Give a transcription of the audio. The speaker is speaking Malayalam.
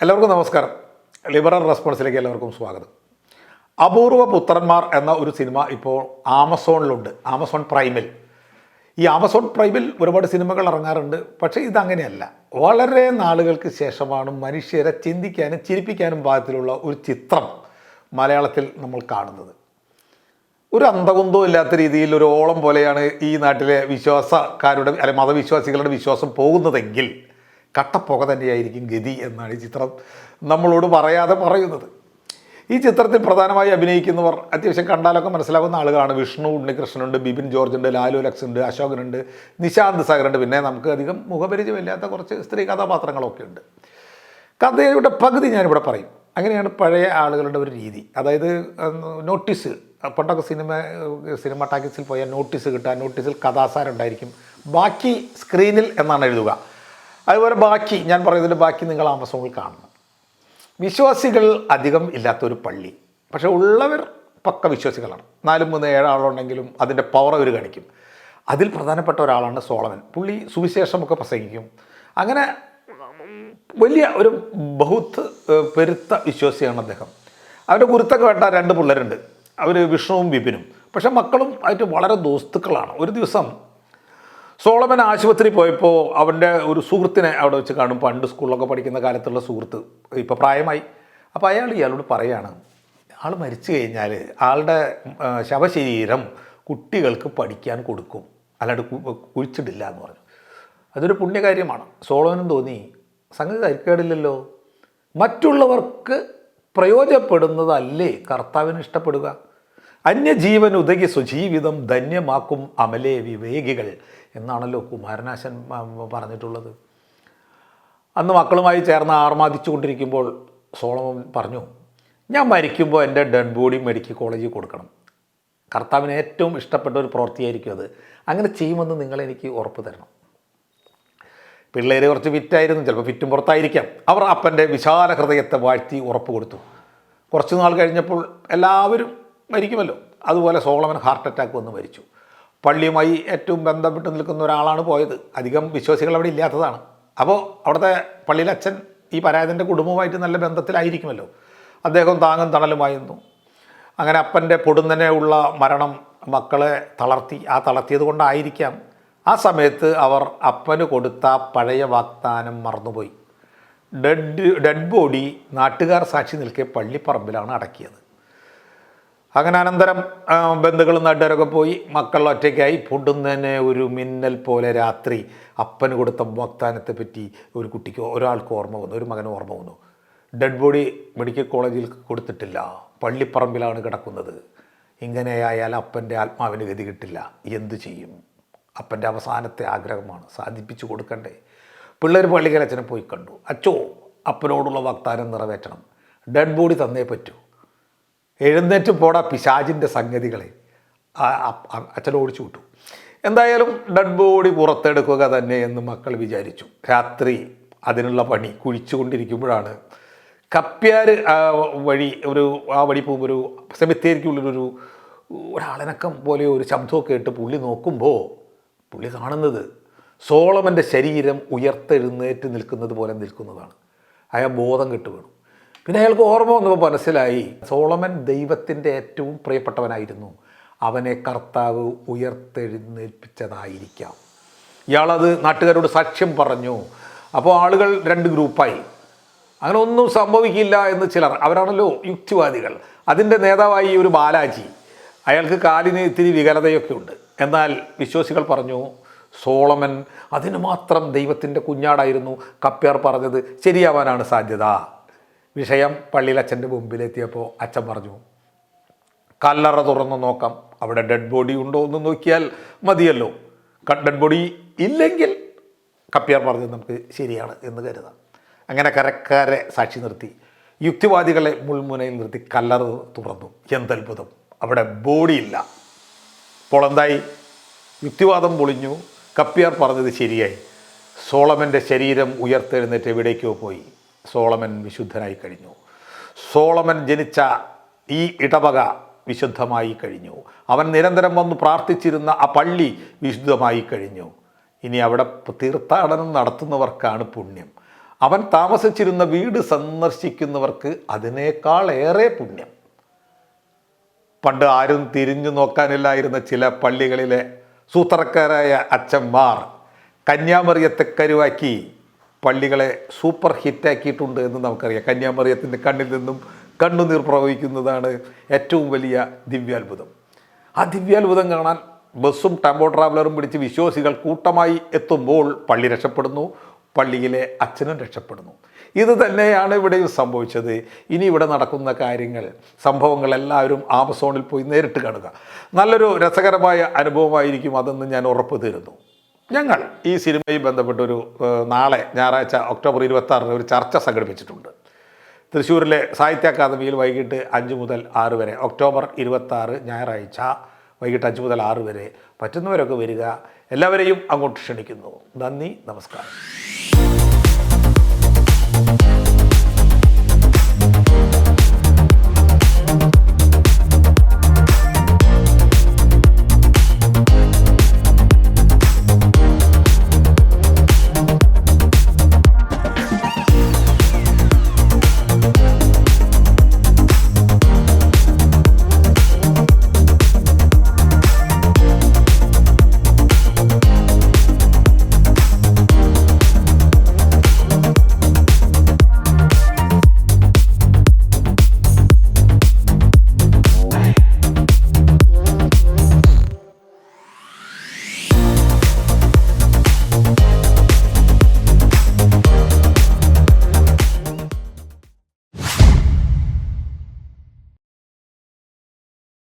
എല്ലാവർക്കും നമസ്കാരം. ലിബറൽ റെസ്പോൺസിലേക്ക് എല്ലാവർക്കും സ്വാഗതം. അപൂർവ പുത്രന്മാർ എന്ന ഒരു സിനിമ ഇപ്പോൾ ആമസോണിലുണ്ട്, ആമസോൺ പ്രൈമിൽ. ഈ ആമസോൺ പ്രൈമിൽ ഒരുപാട് സിനിമകൾ ഇറങ്ങാറുണ്ട്. പക്ഷേ ഇതങ്ങനെയല്ല. വളരെ നാളുകൾക്ക് ശേഷമാണ് മനുഷ്യരെ ചിന്തിക്കാനും ചിരിപ്പിക്കാനും പാകത്തിലുള്ള ഒരു ചിത്രം മലയാളത്തിൽ നമ്മൾ കാണുന്നത്. ഒരു അന്തകുന്തവും ഇല്ലാത്ത രീതിയിൽ ഒരു ഓളം പോലെയാണ് ഈ നാട്ടിലെ വിശ്വാസക്കാരുടെ അല്ലെങ്കിൽ മതവിശ്വാസികളുടെ വിശ്വാസം പോകുന്നതെങ്കിൽ കട്ടപ്പുക തന്നെയായിരിക്കും ഗതി എന്നാണ് ഈ ചിത്രം നമ്മളോട് പറയാതെ പറയുന്നത്. ഈ ചിത്രത്തിൽ പ്രധാനമായി അഭിനയിക്കുന്നവർ അത്യാവശ്യം കണ്ടാലൊക്കെ മനസ്സിലാകുന്ന ആളുകളാണ്. വിഷ്ണു ഉണ്ണികൃഷ്ണനുണ്ട്, ബിപിൻ ജോർജ് ഉണ്ട്, ലാലു ലക്സ് ഉണ്ട്, അശോകനുണ്ട്, നിശാന്ത് സാഗറുണ്ട്. പിന്നെ നമുക്ക് അധികം മുഖപരിചയമില്ലാത്ത കുറച്ച് സ്ത്രീ കഥാപാത്രങ്ങളൊക്കെ ഉണ്ട്. കഥയുടെ പകുതി ഞാനിവിടെ പറയും. അങ്ങനെയാണ് പഴയ ആളുകളുടെ ഒരു രീതി. അതായത് നോട്ടീസ്, പണ്ടൊക്കെ സിനിമ ടാക്കീസിൽ പോയാൽ നോട്ടീസ് കിട്ടുക, നോട്ടീസിൽ കഥാസാരമുണ്ടായിരിക്കും, ബാക്കി സ്ക്രീനിൽ എന്നാണ് എഴുതുക. അതുപോലെ ബാക്കി, ഞാൻ പറയുന്നതിൽ ബാക്കി നിങ്ങൾ ആമസോണിൽ കാണണം. വിശ്വാസികൾ അധികം ഇല്ലാത്തൊരു പള്ളി, പക്ഷേ ഉള്ളവർ പക്ക വിശ്വാസികളാണ്. 4, 3, 7 ആളുണ്ടെങ്കിലും അതിൻ്റെ പവർ അവർ കാണിക്കും. അതിൽ പ്രധാനപ്പെട്ട ഒരാളാണ് സോളമൻ. പുള്ളി സുവിശേഷമൊക്കെ പ്രസംഗിക്കും. അങ്ങനെ വലിയ ഒരു ബഹുത്ത് പെരുത്ത വിശ്വാസിയാണ് അദ്ദേഹം. അവരുടെ ഗുരുത്തൊക്കെ വേണ്ട 2 പിള്ളേരുണ്ട്. അവർ വിഷ്ണുവും ബിപിനും. പക്ഷേ മക്കളും ആയിട്ട് വളരെ ദോസ്തുക്കളാണ്. ഒരു ദിവസം സോളമൻ ആശുപത്രി പോയപ്പോൾ അവൻ്റെ ഒരു സുഹൃത്തിനെ അവിടെ വെച്ച് കാണും. പണ്ട് സ്കൂളിലൊക്കെ പഠിക്കുന്ന കാലത്തുള്ള സുഹൃത്ത്, ഇപ്പോൾ പ്രായമായി. അപ്പോൾ ഇയാളോട് പറയാണ്, ആൾ മരിച്ചു കഴിഞ്ഞാൽ ആളുടെ ശവശരീരം കുട്ടികൾക്ക് പഠിക്കാൻ കൊടുക്കും, അല്ലാണ്ട് കുഴിച്ചിടില്ല എന്ന് പറഞ്ഞു. അതൊരു പുണ്യകാര്യമാണ്. സോളമനും തോന്നി, സംഗതി തരിക്കേടില്ലല്ലോ, മറ്റുള്ളവർക്ക് പ്രയോജനപ്പെടുന്നതല്ലേ കർത്താവിന് ഇഷ്ടപ്പെടുക. അന്യജീവൻ ഉദകി സ്വജീവിതം ധന്യമാക്കും അമലേ വിവേകികൾ എന്നാണല്ലോ കുമാരനാശൻ പറഞ്ഞിട്ടുള്ളത്. അന്ന് മക്കളുമായി ചേർന്ന് ആർമാദിച്ചു കൊണ്ടിരിക്കുമ്പോൾ സോളമൻ പറഞ്ഞു, ഞാൻ മരിക്കുമ്പോൾ എൻ്റെ ഡെഡ് ബോഡി മെഡിക്കൽ കോളേജിൽ കൊടുക്കണം. കർത്താവിന് ഏറ്റവും ഇഷ്ടപ്പെട്ട ഒരു പ്രവൃത്തിയായിരിക്കും അത്. അങ്ങനെ ചെയ്യുമെന്ന് നിങ്ങളെനിക്ക് ഉറപ്പ് തരണം. പിള്ളേർ കുറച്ച് ഫിറ്റായിരുന്നു, ചിലപ്പോൾ ഫിറ്റും പുറത്തായിരിക്കാം. അവർ അപ്പൻ്റെ വിശാല ഹൃദയത്തെ വാഴ്ത്തി ഉറപ്പ് കൊടുത്തു. കുറച്ച് നാൾ കഴിഞ്ഞപ്പോൾ എല്ലാവരും മരിക്കുമല്ലോ, അതുപോലെ സോളമൻ ഹാർട്ട് അറ്റാക്ക് വന്ന് മരിച്ചു. പള്ളിയുമായി ഏറ്റവും ബന്ധപ്പെട്ട് നിൽക്കുന്ന ഒരാളാണ് പോയത്. അധികം വിശ്വാസികൾ അവിടെ ഇല്ലാത്തതാണ്. അപ്പോൾ അവിടുത്തെ പള്ളിയിലെ അച്ഛൻ ഈ പരാതിൻ്റെ കുടുംബവുമായിട്ട് നല്ല ബന്ധത്തിലായിരിക്കുമല്ലോ. അദ്ദേഹം താങ്ങും തണലുമായിരുന്നു. അങ്ങനെ അപ്പൻ്റെ പൊടുന്നനെ ഉള്ള മരണം മക്കളെ തളർത്തി. ആ തളർത്തിയത് കൊണ്ടായിരിക്കാം ആ സമയത്ത് അവർ അപ്പന് കൊടുത്ത പഴയ വാഗ്ദാനം മറന്നുപോയി. ഡെഡ് ബോഡി നാട്ടുകാർ സാക്ഷി നിൽക്കെ പള്ളിപ്പറമ്പിലാണ് അടക്കിയത്. അങ്ങനെ അനന്തരം ബന്ധുക്കളും നാട്ടുകാരൊക്കെ പോയി. മക്കൾ ഒറ്റയ്ക്കായി. പൊടുന്നനെ ഒരു മിന്നൽ പോലെ രാത്രി അപ്പന് കൊടുത്ത വാഗ്ദാനത്തെ പറ്റി ഒരു കുട്ടിക്ക്, ഒരാൾക്ക് ഓർമ്മ വന്നു, ഒരു മകന് ഓർമ്മ വന്നു. ഡെഡ് ബോഡി മെഡിക്കൽ കോളേജിൽ കൊടുത്തിട്ടില്ല, പള്ളിപ്പറമ്പിലാണ് കിടക്കുന്നത്. ഇങ്ങനെയായാൽ അപ്പൻ്റെ ആത്മാവിന് ഗതി കിട്ടില്ല. എന്തു ചെയ്യും? അപ്പൻ്റെ അവസാനത്തെ ആഗ്രഹമാണ്, സാധിപ്പിച്ചു കൊടുക്കണ്ടേ. പിള്ളേർ പള്ളിക്കലച്ഛനെ പോയി കണ്ടു. അച്ചോ, അപ്പനോടുള്ള വാഗ്ദാനം നിറവേറ്റണം, ഡെഡ് ബോഡി തന്നേ പറ്റൂ. എഴുന്നേറ്റ് പോടാ പിശാചിൻ്റെ സംഗതികളെ അച്ഛൻ ഓടിച്ചു വിട്ടു. എന്തായാലും ഡെഡ് ബോഡി പുറത്തെടുക്കുക തന്നെ എന്ന് മക്കൾ വിചാരിച്ചു. രാത്രി അതിനുള്ള പണി കുഴിച്ചുകൊണ്ടിരിക്കുമ്പോഴാണ് കപ്പ്യാർ വഴി ആ വഴി പോകുമ്പോൾ ഒരു സെമിത്തേരിക്കുള്ളൊരു ഒരാളനക്കം പോലെ ഒരു ശബ്ദമൊക്കെ കേട്ട് പുള്ളി നോക്കുമ്പോൾ പുള്ളി കാണുന്നത് സോളമൻ്റെ ശരീരം ഉയർത്തെഴുന്നേറ്റ് നിൽക്കുന്നത് പോലെ നിൽക്കുന്നതാണ്. അയാൾ ബോധം കെട്ട് വീണു. പിന്നെ അയാൾക്ക് ഓർമ്മ വന്നപ്പോൾ മനസ്സിലായി, സോളമൻ ദൈവത്തിൻ്റെ ഏറ്റവും പ്രിയപ്പെട്ടവനായിരുന്നു. അവനെ കർത്താവ് ഉയർത്തെഴുന്നേൽപ്പിച്ചതായിരിക്കാം. ഇയാളത് നാട്ടുകാരോട് സാക്ഷ്യം പറഞ്ഞു. അപ്പോൾ ആളുകൾ 2 ഗ്രൂപ്പായി. അങ്ങനെ ഒന്നും സംഭവിക്കില്ല എന്ന് ചിലർ, അവരാണല്ലോ യുക്തിവാദികൾ. അതിൻ്റെ നേതാവായി ഒരു ബാലാജി. അയാൾക്ക് കാലിന് ഇത്തിരി വികലതയൊക്കെ ഉണ്ട്. എന്നാൽ വിശ്വാസികൾ പറഞ്ഞു, സോളമൻ അതിന് മാത്രം ദൈവത്തിൻ്റെ കുഞ്ഞാടായിരുന്നു. കപ്പ്യാർ പറഞ്ഞത് ശരിയാവാനാണ് സാധ്യത. വിഷയം പള്ളിയിലച്ഛൻ്റെ മുമ്പിലെത്തിയപ്പോൾ അച്ഛൻ പറഞ്ഞു, കല്ലറ തുറന്ന് നോക്കാം, അവിടെ ഡെഡ് ബോഡി ഉണ്ടോ എന്ന് നോക്കിയാൽ മതിയല്ലോ. ഡെഡ് ബോഡി ഇല്ലെങ്കിൽ കപ്പ്യാർ പറഞ്ഞത് നമുക്ക് ശരിയാണ് എന്ന് കരുതാം. അങ്ങനെ കരക്കാരെ സാക്ഷി നിർത്തി, യുക്തിവാദികളെ മുൾമുനയിൽ നിർത്തി കല്ലറ തുറന്നു. എന്തത്ഭുതം, അവിടെ ബോഡിയില്ല. അപ്പോൾ എന്തായി? യുക്തിവാദം പൊളിഞ്ഞു. കപ്പ്യാർ പറഞ്ഞത് ശരിയായി. സോളമൻ്റെ ശരീരം ഉയർത്തെഴുന്നേറ്റ് എവിടേക്കോ പോയി. സോളമൻ വിശുദ്ധനായി കഴിഞ്ഞു. സോളമൻ ജനിച്ച ഈ ഇടവക വിശുദ്ധമായി കഴിഞ്ഞു. അവൻ നിരന്തരം വന്ന് പ്രാർത്ഥിച്ചിരുന്ന ആ പള്ളി വിശുദ്ധമായി കഴിഞ്ഞു. ഇനി അവിടെ തീർത്ഥാടനം നടത്തുന്നവർക്കാണ് പുണ്യം. അവൻ താമസിച്ചിരുന്ന വീട് സന്ദർശിക്കുന്നവർക്ക് അതിനേക്കാൾ ഏറെ പുണ്യം. പണ്ട് ആരും തിരിഞ്ഞു നോക്കാനില്ലായിരുന്ന ചില പള്ളികളിലെ സൂത്രക്കാരായ അച്ഛന്മാർ കന്യാമറിയത്തെ കരുവാക്കി പള്ളികളെ സൂപ്പർ ഹിറ്റാക്കിയിട്ടുണ്ട് എന്ന് നമുക്കറിയാം. കന്യാമറിയത്തിൻ്റെ കണ്ണിൽ നിന്നും കണ്ണുനീർ പ്രവഹിക്കുന്നതാണ് ഏറ്റവും വലിയ ദിവ്യാത്ഭുതം. ആ ദിവ്യാത്ഭുതം കാണാൻ ബസ്സും ടെമ്പോ ട്രാവലറും പിടിച്ച് വിശ്വാസികൾ കൂട്ടമായി എത്തുമ്പോൾ പള്ളി രക്ഷപ്പെടുന്നു, പള്ളിയിലെ അച്ഛനും രക്ഷപ്പെടുന്നു. ഇത് തന്നെയാണ് ഇവിടെയും സംഭവിച്ചത്. ഇനി ഇവിടെ നടക്കുന്ന കാര്യങ്ങൾ, സംഭവങ്ങൾ എല്ലാവരും ആമസോണിൽ പോയി നേരിട്ട് കാണുക. നല്ലൊരു രസകരമായ അനുഭവമായിരിക്കും അതെന്ന് ഞാൻ ഉറപ്പ് തരുന്നു. ഞങ്ങൾ ഈ സിനിമയിൽ ബന്ധപ്പെട്ടൊരു നാളെ ഞായറാഴ്ച ഒക്ടോബർ 26 ഒരു ചർച്ച സംഘടിപ്പിച്ചിട്ടുണ്ട്. തൃശ്ശൂരിലെ സാഹിത്യ അക്കാദമിയിൽ വൈകിട്ട് 5 മുതൽ 6 വരെ. ഒക്ടോബർ 26 ഞായറാഴ്ച വൈകിട്ട് 5 മുതൽ 6 വരെ. പറ്റുന്നവരൊക്കെ വരിക. എല്ലാവരെയും അങ്ങോട്ട് ക്ഷണിക്കുന്നു. നന്ദി, നമസ്കാരം.